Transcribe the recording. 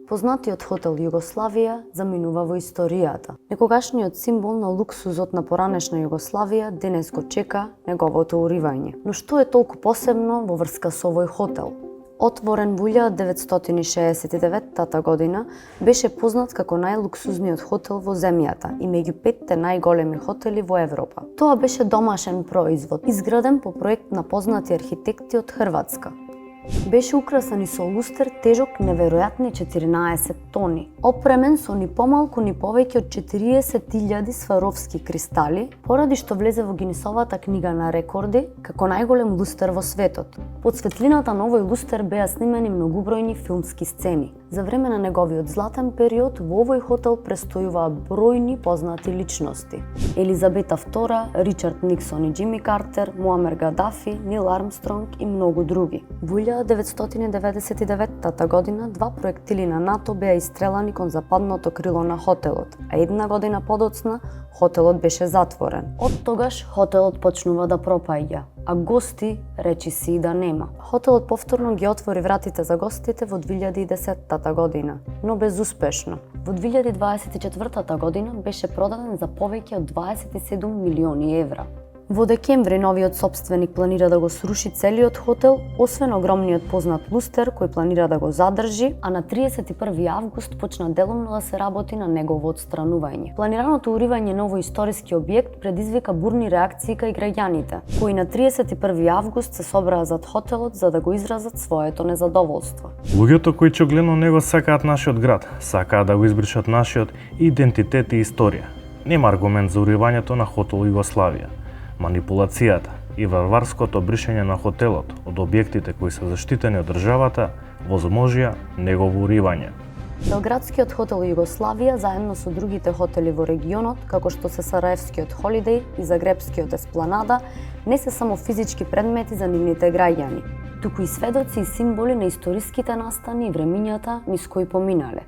Познатиот хотел Југославија заминува во историјата. Некогашниот символ на луксузот на поранешна Југославија денес го чека неговото уривање. Но што е толку посебно во врска со овој хотел? Отворен во 1969 година, беше познат како најлуксузниот хотел во земјата и меѓу 5 најголеми хотели во Европа. Тоа беше домашен производ, изграден по проект на познати архитекти од Хрватска. Беше украсан и со лустер тежок неверојатни 14 тони, опремен со ни помалку ни повеќе од 40.000 сваровски кристали, поради што влезе во Гинисовата книга на рекорди како најголем лустер во светот. Под светлината на овој лустер беа снимени многубројни филмски сцени. За време на неговиот златен период во овој хотел престојуваа бројни познати личности: Елизабета II, Ричард Никсон и Џими Картер, Муамер Гадафи, Нил Армстронг и многу други. Во 1999 година 2 проектили на НАТО беа истрелани кон западното крило на хотелот, а една година подоцна хотелот беше затворен. Од тогаш хотелот почнува да пропаѓа, а гости речиси и да нема. Хотелот повторно ги отвори вратите за гостите во 2010 година, но безуспешно. Во 2024 година беше продаден за повеќе од 27 милиони евра. Во декември новиот собственик планира да го сруши целиот хотел, освен огромниот познат лустер кој планира да го задржи, а на 31 август почна делумно да се работи на негово отстранување. Планираното уривање на овој историски објект предизвика бурни реакции кај граѓаните, кои на 31 август се собраа зад хотелот за да го изразат своето незадоволство. Луѓето кои ќе гледно него сакаат нашиот град, сакаат да го избришат нашиот идентитет и историја. Нема аргумент за уривањето на хотел Југославија. Манипулацијата и варварското бришење на хотелот од објектите кои се заштитени од државата возможија негово уривање. Белградскиот хотел Југославија заедно со другите хотели во регионот, како што се Сараевскиот Холидеј и Загребскиот Еспланада, не се само физички предмети за нивните граѓани, туку и сведоци и символи на историските настани и времињата низ кои поминале.